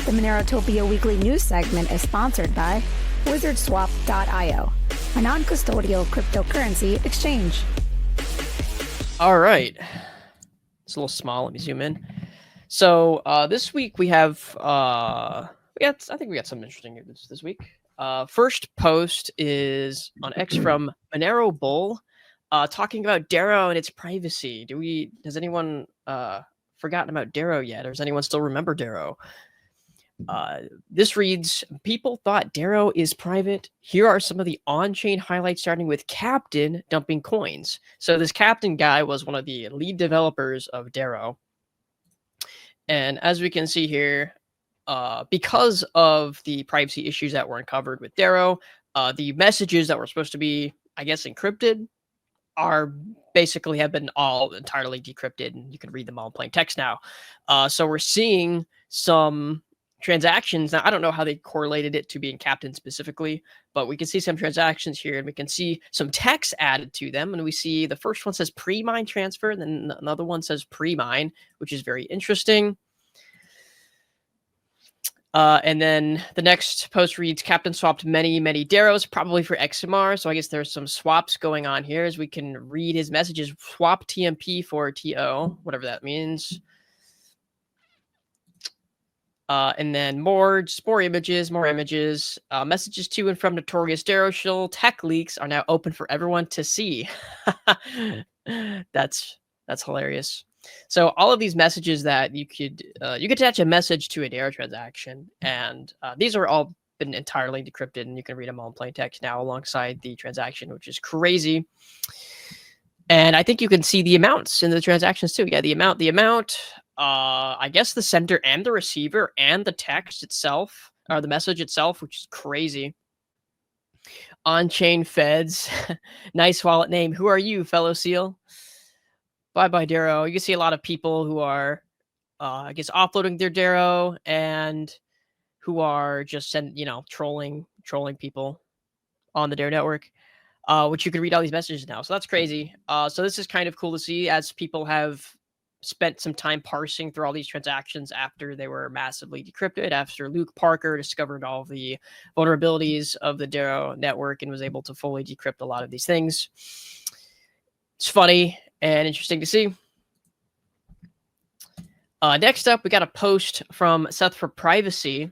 The MoneroTopia weekly news segment is sponsored by WizardSwap.io, a non-custodial cryptocurrency exchange. All right. It's a little small. Let me zoom in. So this week we have, I think we got some interesting news this week. First post is on X from Monero Bull, talking about Darrow and its privacy. Has anyone forgotten about Darrow yet, or does anyone still remember Darrow? This reads, people thought Darrow is private. Here are some of the on-chain highlights, starting with Captain dumping coins. So this Captain guy was one of the lead developers of Darrow. And as we can see here, because of the privacy issues that were uncovered with Darrow, the messages that were supposed to be, I guess, encrypted are basically have been all entirely decrypted, and you can read them all in plain text now. So we're seeing some transactions. Now, I don't know how they correlated it to being Captain specifically, but we can see some transactions here, and we can see some text added to them. And we see the first one says pre-mine transfer, and then another one says pre-mine, which is very interesting. And then the next post reads, Captain swapped many Darrows, probably for XMR. So I guess there's some swaps going on here, as we can read his messages. Swap TMP for TO, whatever that means. And then more images. Messages to and from notorious Darrow shill. Tech leaks are now open for everyone to see. That's hilarious. So all of these messages that you could attach a message to a Darrow transaction, and these are all been entirely decrypted, and you can read them all in plain text now alongside the transaction, which is crazy. And I think you can see the amounts in the transactions too. Yeah, the amount. I guess the sender and the receiver and the text itself, or the message itself, which is crazy. On-chain feds. Nice wallet name. Who are you, fellow seal? Bye Darrow. You can see a lot of people who are, I guess, offloading their Darrow, and who are just trolling people on the Darrow network, which you can read all these messages now. So that's crazy. So this is kind of cool to see, as people have spent some time parsing through all these transactions after they were massively decrypted, after Luke Parker discovered all the vulnerabilities of the Darrow network and was able to fully decrypt a lot of these things. It's funny and interesting to see. Next up, we got a post from Seth For Privacy,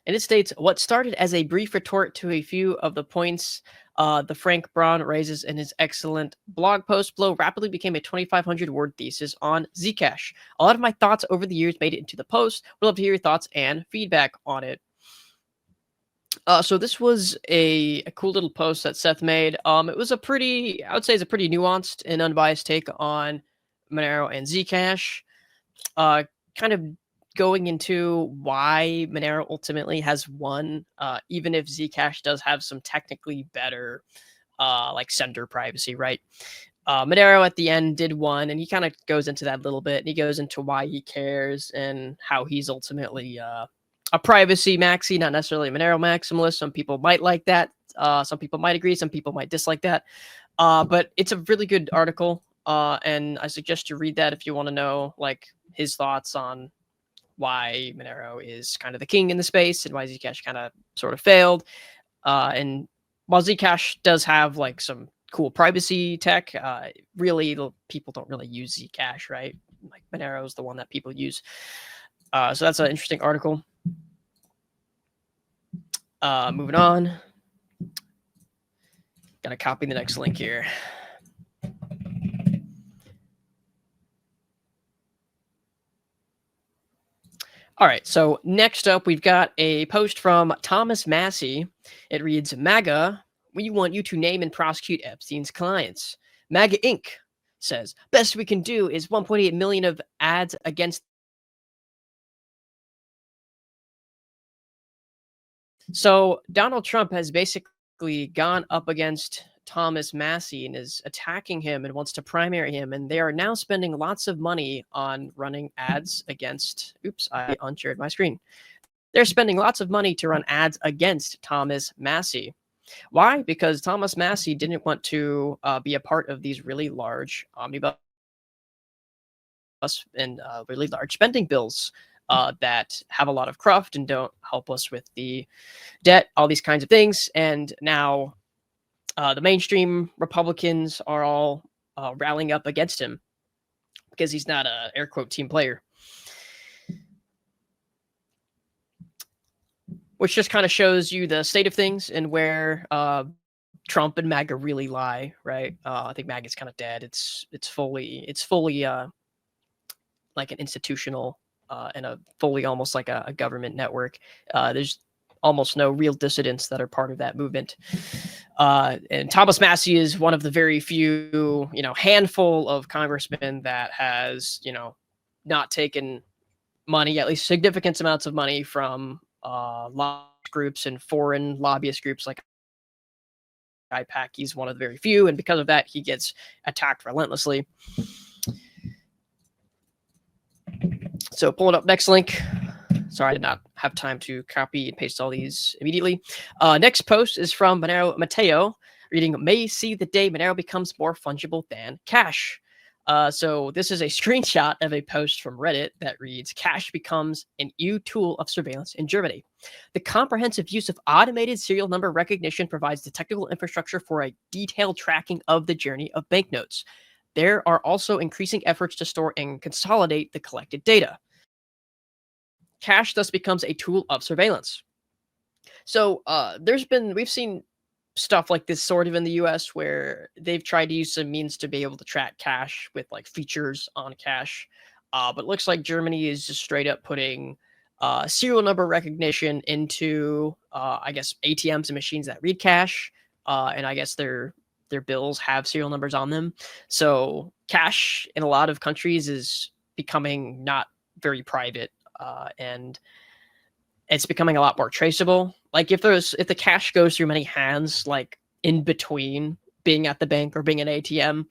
and it states, what started as a brief retort to a few of the points the Frank Braun raises in his excellent blog post below rapidly became a 2,500 word thesis on Zcash. A lot of my thoughts over the years made it into the post. We'd love to hear your thoughts and feedback on it. So this was a cool little post that Seth made. It was I would say it's a pretty nuanced and unbiased take on Monero and Zcash. Kind of going into why Monero ultimately has won, even if Zcash does have some technically better, like sender privacy, right? Monero at the end did win, and he kind of goes into that a little bit, and he goes into why he cares and how he's ultimately a privacy maxi, not necessarily a Monero maximalist. Some people might like that. Some people might agree. Some people might dislike that. But it's a really good article, and I suggest you read that if you want to know like his thoughts on why Monero is kind of the king in the space and why Zcash kind of sort of failed. And while Zcash does have like some cool privacy tech, really people don't really use Zcash, right? Like Monero is the one that people use. So that's an interesting article. Moving on. Gotta copy the next link here. All right, so next up, we've got a post from Thomas Massie. It reads, MAGA, we want you to name and prosecute Epstein's clients. MAGA Inc. says, best we can do is 1.8 million of ads against. So Donald Trump has basically gone up against Thomas Massie and is attacking him and wants to primary him. And they are now spending lots of money on running ads against, oops, I unshared my screen. They're spending lots of money to run ads against Thomas Massie. Why? Because Thomas Massie didn't want to be a part of these really large omnibus and really large spending bills that have a lot of cruft and don't help us with the debt, all these kinds of things. And now the mainstream Republicans are all rallying up against him because he's not a air quote team player. Which just kind of shows you the state of things and where Trump and MAGA really lie, right? I think MAGA's kind of dead. It's fully like an institutional and a fully almost like a government network. There's almost no real dissidents that are part of that movement. And Thomas Massie is one of the very few, handful of congressmen that has, not taken money, at least significant amounts of money from lobbyist groups and foreign lobbyist groups like IPAC. He's one of the very few, and because of that, he gets attacked relentlessly. So pulling up next link. Sorry, I did not have time to copy and paste all these immediately. Next post is from Monero Mateo, reading, "May see the day Monero becomes more fungible than cash." So this is a screenshot of a post from Reddit that reads, "Cash becomes an EU tool of surveillance in Germany. The comprehensive use of automated serial number recognition provides the technical infrastructure for a detailed tracking of the journey of banknotes. There are also increasing efforts to store and consolidate the collected data. Cash thus becomes a tool of surveillance." So we've seen stuff like this sort of in the US where they've tried to use some means to be able to track cash with like features on cash. But it looks like Germany is just straight up putting serial number recognition into, I guess, ATMs and machines that read cash. And I guess their bills have serial numbers on them. So cash in a lot of countries is becoming not very private. And it's becoming a lot more traceable. Like if the cash goes through many hands, like in between being at the bank or being an ATM,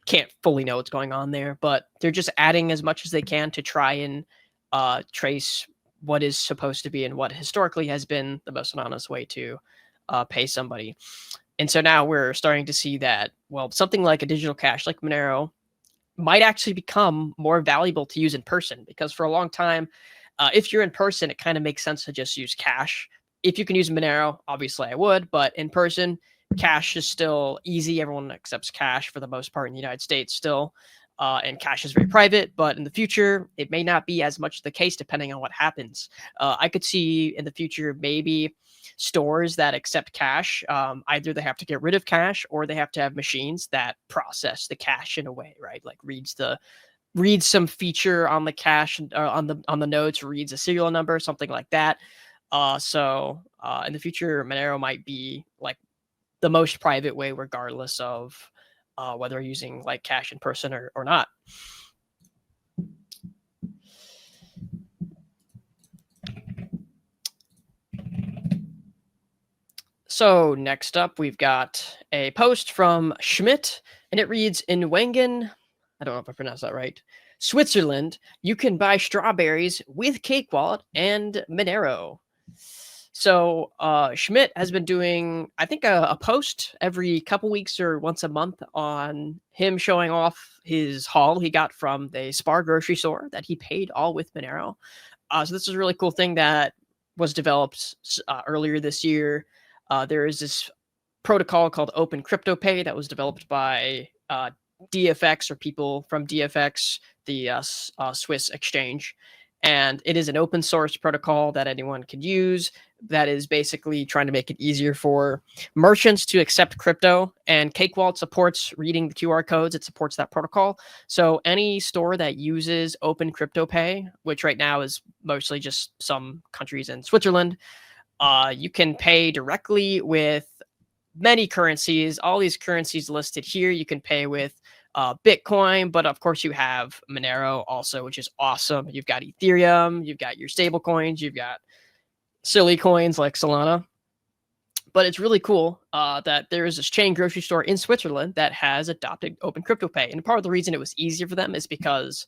can't fully know what's going on there, but they're just adding as much as they can to try and trace what is supposed to be and what historically has been the most anonymous way to pay somebody. And so now we're starting to see that, well, something like a digital cash like Monero might actually become more valuable to use in person, because for a long time, if you're in person, it kind of makes sense to just use cash. If you can use Monero, obviously I would, but in person, cash is still easy. Everyone accepts cash for the most part in the United States still, and cash is very private, but in the future, it may not be as much the case depending on what happens. I could see in the future maybe stores that accept cash, either they have to get rid of cash or they have to have machines that process the cash in a way, right? Like reads some feature on the cash on the notes, reads a serial number, something like that. So in the future, Monero might be like the most private way, regardless of whether you're using like cash in person or not. So next up, we've got a post from Schmidt, and it reads, "In Wengen," I don't know if I pronounced that right, "Switzerland, you can buy strawberries with Cake Wallet and Monero." So Schmidt has been doing, I think, a post every couple weeks or once a month on him showing off his haul he got from the Spar grocery store that he paid all with Monero. So this is a really cool thing that was developed earlier this year. There is this protocol called Open Crypto Pay that was developed by DFX, or people from DFX, the Swiss exchange. And it is an open source protocol that anyone can use that is basically trying to make it easier for merchants to accept crypto. And Cake Wallet supports reading the QR codes. It supports that protocol. So any store that uses Open Crypto Pay, which right now is mostly just some countries in Switzerland, you can pay directly with many currencies. All these currencies listed here, you can pay with Bitcoin, but of course you have Monero also, which is awesome. You've got Ethereum, you've got your stable coins, you've got silly coins like Solana. But it's really cool that there is this chain grocery store in Switzerland that has adopted Open Crypto Pay. And part of the reason it was easier for them is because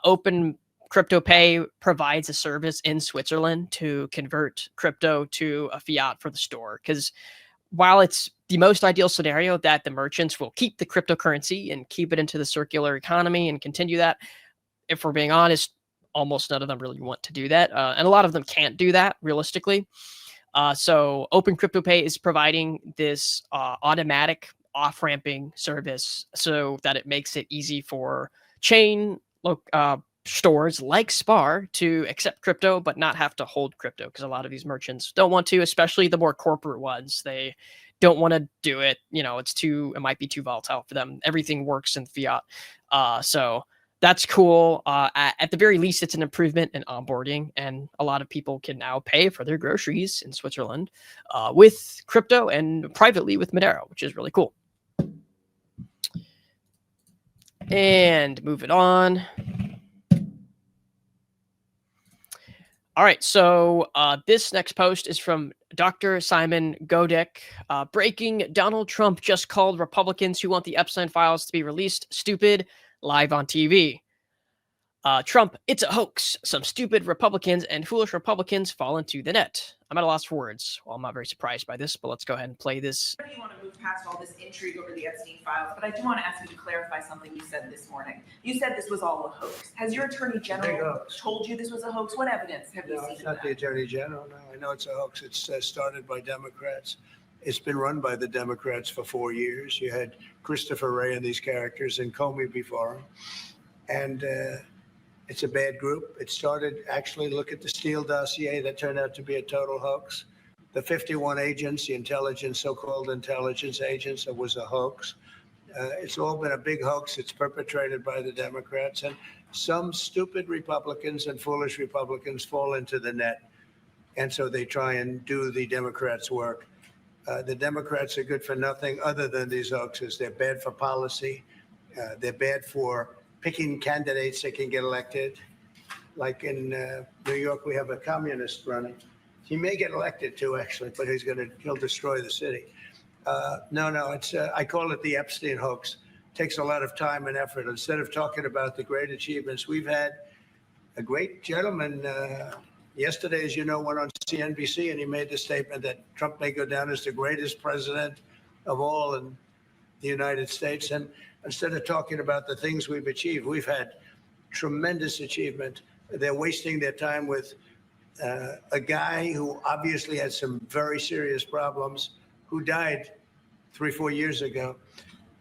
Open Crypto Pay provides a service in Switzerland to convert crypto to a fiat for the store. Because while it's the most ideal scenario that the merchants will keep the cryptocurrency and keep it into the circular economy and continue that, if we're being honest, almost none of them really want to do that. And a lot of them can't do that realistically. So Open Crypto Pay is providing this automatic off-ramping service so that it makes it easy for chain stores like Spar to accept crypto but not have to hold crypto, because a lot of these merchants don't want to, especially the more corporate ones. They don't want to do it. It might be too volatile for them. Everything works in fiat. So that's cool. At the very least, it's an improvement in onboarding, and a lot of people can now pay for their groceries in Switzerland with crypto and privately with Monero, which is really cool. And moving on. All right, so this next post is from Dr. Simon Godc. Breaking: Donald Trump just called Republicans who want the Epstein files to be released stupid, live on TV. Trump, it's a hoax. Some stupid Republicans and foolish Republicans fall into the net. I'm at a loss for words. Well, I'm not very surprised by this, but let's go ahead and play this. I don't want to move past all this intrigue over the Epstein files, but I do want to ask you to clarify something you said this morning. You said this was all a hoax. Has your attorney general told you this was a hoax? What evidence have you seen? No, it's not the attorney general. No, I know it's a hoax. It's started by Democrats. It's been run by the Democrats for 4 years. You had Christopher Wray and these characters and Comey before him. And it's a bad group. It started, actually, look at the Steele dossier. That turned out to be a total hoax. The 51 agents, the intelligence, so-called intelligence agents, it was a hoax. It's all been a big hoax. It's perpetrated by the Democrats. And some stupid Republicans and foolish Republicans fall into the net. And so they try and do the Democrats' work. The Democrats are good for nothing other than these hoaxes. They're bad for policy. They're bad for picking candidates that can get elected. Like in New York, we have a communist running. He may get elected too, actually, but he'll destroy the city. It's I call it the Epstein hoax. It takes a lot of time and effort. Instead of talking about the great achievements, we've had a great gentleman yesterday, as you know, went on CNBC and he made the statement that Trump may go down as the greatest president of all in the United States. And instead of talking about the things we've achieved, we've had tremendous achievement. They're wasting their time with a guy who obviously had some very serious problems, who died 3-4 years ago.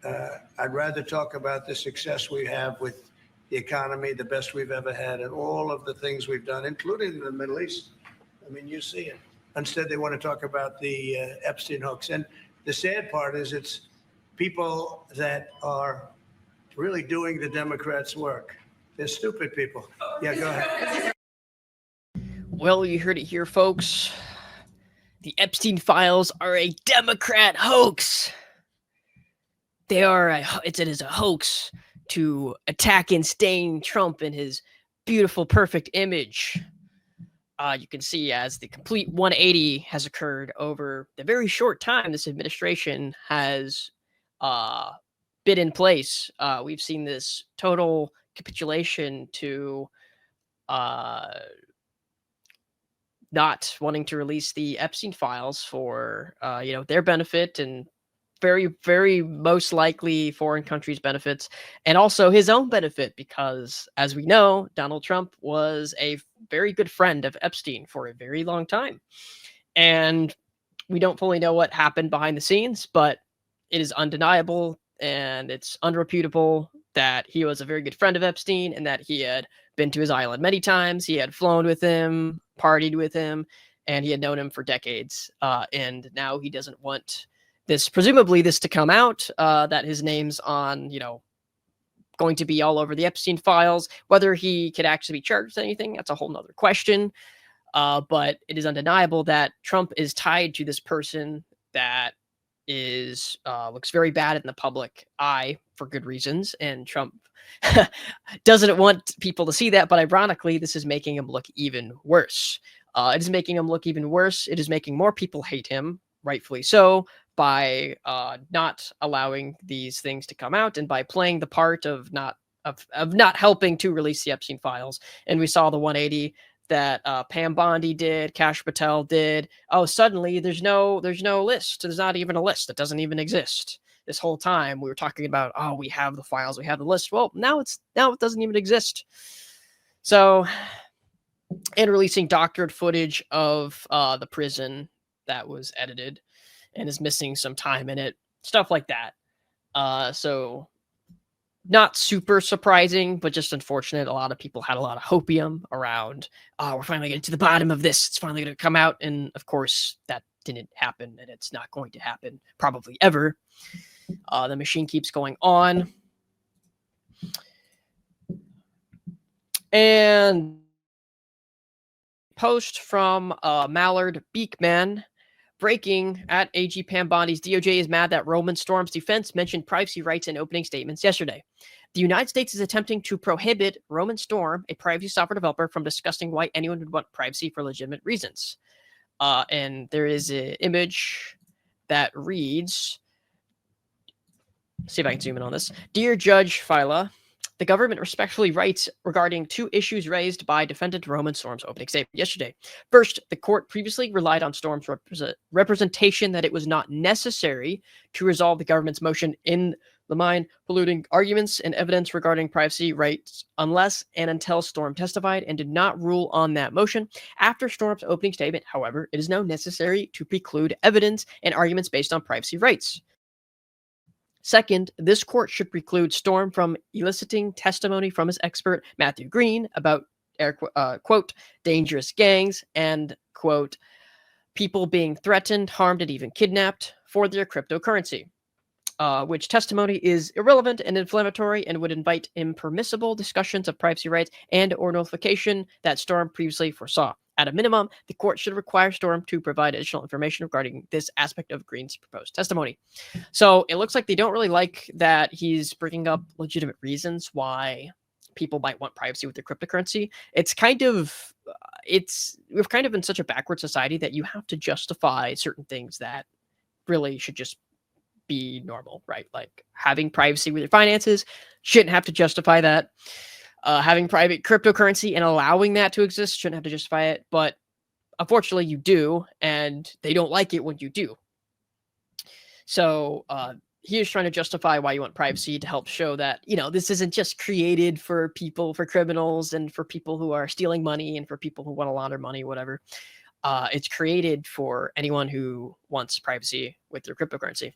I'd rather talk about the success we have with the economy, the best we've ever had, and all of the things we've done, including the Middle East. I mean, you see it. Instead, they want to talk about the Epstein hoax. And the sad part is it's people that are really doing the Democrats' work. They're stupid people. Yeah, go ahead. Well, you heard it here, folks. The Epstein files are a Democrat hoax. It is a hoax to attack and stain Trump in his beautiful, perfect image. You can see as the complete 180 has occurred over the very short time this administration has been in place. We've seen this total capitulation to not wanting to release the Epstein files for their benefit and very, very most likely foreign countries' benefits, and also his own benefit, because as we know, Donald Trump was a very good friend of Epstein for a very long time. And we don't fully know what happened behind the scenes, but it is undeniable and it's unreputable that he was a very good friend of Epstein and that he had been to his island many times. He had flown with him, partied with him, and he had known him for decades. And now he doesn't want presumably this to come out, that his name's on, going to be all over the Epstein files. Whether he could actually be charged with anything, that's a whole nother question. But it is undeniable that Trump is tied to this person that looks very bad in the public eye for good reasons. And Trump doesn't want people to see that. But ironically, this is making him look even worse. It is making him look even worse. It is making more people hate him, rightfully so, by not allowing these things to come out and by playing the part of not helping to release the Epstein files. And we saw the 180 that Pam Bondi did, Kash Patel did. Oh, suddenly there's no list. There's not even a list. It doesn't even exist. This whole time we were talking about, oh, we have the files, we have the list. Well, now it doesn't even exist. So, and releasing doctored footage of the prison that was edited and is missing some time in it, stuff like that. So not super surprising, but just unfortunate. A lot of people had a lot of hopium around, oh, we're finally getting to the bottom of this. It's finally going to come out. And of course, that didn't happen, and it's not going to happen probably ever. The machine keeps going on. And post from Mallard Beekman. Breaking at AG Pam Bondi's DOJ is mad that Roman Storm's defense mentioned privacy rights in opening statements yesterday. The United States is attempting to prohibit Roman Storm, a privacy software developer, from discussing why anyone would want privacy for legitimate reasons. And there is an image that reads, see if I can zoom in on this. Dear Judge Fila, the government respectfully writes regarding two issues raised by defendant Roman Storm's opening statement yesterday. First, the court previously relied on Storm's representation that it was not necessary to resolve the government's motion in the mind-polluting arguments and evidence regarding privacy rights unless and until Storm testified, and did not rule on that motion. After Storm's opening statement, however, it is now necessary to preclude evidence and arguments based on privacy rights. Second, this court should preclude Storm from eliciting testimony from his expert, Matthew Green, about, quote, dangerous gangs and, quote, people being threatened, harmed, and even kidnapped for their cryptocurrency, which testimony is irrelevant and inflammatory and would invite impermissible discussions of privacy rights and or notification that Storm previously foresaw. At a minimum, the court should require Storm to provide additional information regarding this aspect of Green's proposed testimony. So it looks like they don't really like that he's bringing up legitimate reasons why people might want privacy with their cryptocurrency. It's kind of, we've kind of in such a backward society that you have to justify certain things that really should just be normal, right? Like having privacy with your finances shouldn't have to justify that. Having private cryptocurrency and allowing that to exist shouldn't have to justify it, but unfortunately you do, and they don't like it when you do. So he is trying to justify why you want privacy to help show that, you know, this isn't just created for people, for criminals and for people who are stealing money and for people who want to launder money, whatever. It's created for anyone who wants privacy with their cryptocurrency.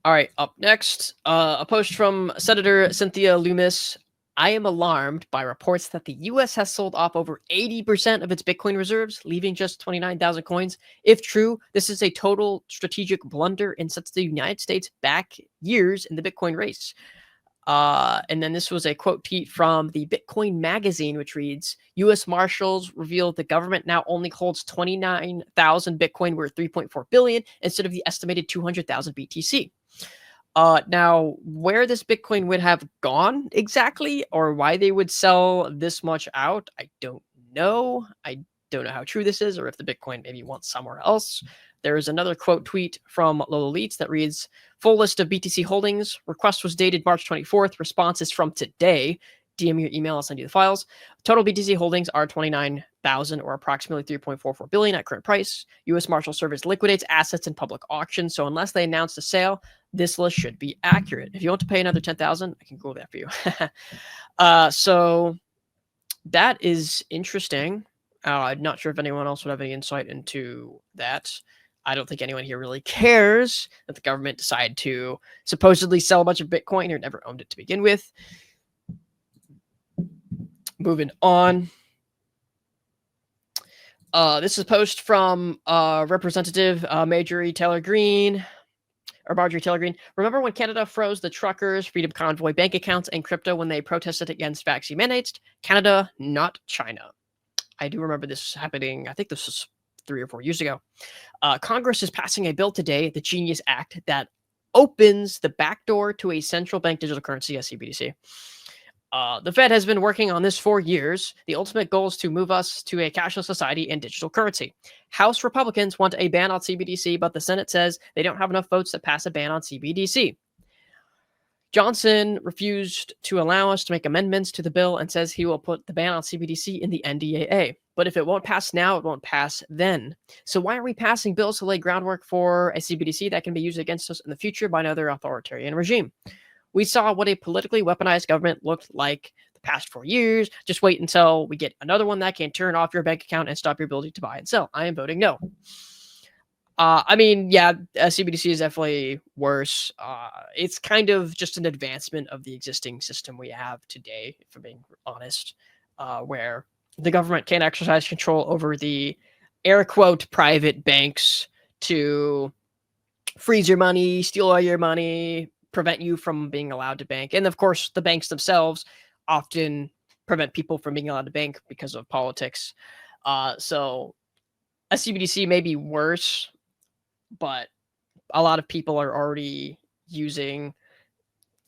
All right, up next, a post from Senator Cynthia Loomis. I am alarmed by reports that the U.S. has sold off over 80% of its Bitcoin reserves, leaving just 29,000 coins. If true, this is a total strategic blunder and sets the United States back years in the Bitcoin race. And then this was a quote tweet from the Bitcoin magazine, which reads, U.S. Marshals revealed the government now only holds 29,000 Bitcoin worth $3.4 billion instead of the estimated 200,000 BTC. Now, where this Bitcoin would have gone exactly, or why they would sell this much out, I don't know. I don't know how true this is, or if the Bitcoin maybe went somewhere else. There is another quote tweet from Lola Leitz that reads, full list of BTC holdings. Request was dated March 24th. Response is from today. DM your email, I'll send you the files. Total BTC holdings are 29,000 or approximately 3.44 billion at current price. U.S. Marshal Service liquidates assets in public auction. So unless they announce a sale, this list should be accurate. If you want to pay another 10,000, I can Google that for you. So that is interesting. I'm not sure if anyone else would have any insight into that. I don't think anyone here really cares that the government decided to supposedly sell a bunch of Bitcoin or never owned it to begin with. Moving on. This is a post from Representative Marjorie Taylor Greene. Remember when Canada froze the truckers, Freedom Convoy bank accounts, and crypto when they protested against vaccine mandates? Canada, not China. I do remember this happening. I think this was 3 or 4 years ago. Congress is passing a bill today, the Genius Act, that opens the back door to a central bank digital currency, a CBDC. The Fed has been working on this for years. The ultimate goal is to move us to a cashless society and digital currency. House Republicans want a ban on CBDC, but the Senate says they don't have enough votes to pass a ban on CBDC. Johnson refused to allow us to make amendments to the bill and says he will put the ban on CBDC in the NDAA. But if it won't pass now, it won't pass then. So why are we passing bills to lay groundwork for a CBDC that can be used against us in the future by another authoritarian regime? We saw what a politically weaponized government looked like the past 4 years. Just wait until we get another one that can turn off your bank account and stop your ability to buy and sell. I am voting no. I mean, yeah, CBDC is definitely worse. It's kind of just an advancement of the existing system we have today, if I'm being honest, where the government can exercise control over the air quote private banks to freeze your money, steal all your money, prevent you from being allowed to bank. And of course, the banks themselves often prevent people from being allowed to bank because of politics. So a CBDC may be worse, but a lot of people are already using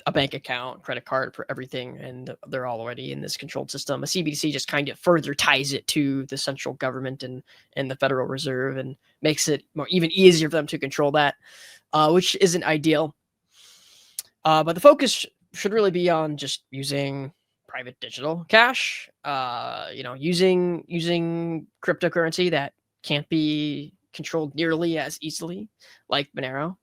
a bank account, credit card for everything, and they're already in this controlled system. A CBDC just kind of further ties it to the central government and the Federal Reserve and makes it even easier for them to control that, which isn't ideal. But the focus should really be on just using private digital cash, using cryptocurrency that can't be controlled nearly as easily like Monero.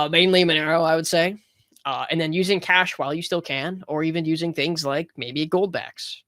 Mainly Monero, I would say. And then using cash while you still can, or even using things like maybe gold backs.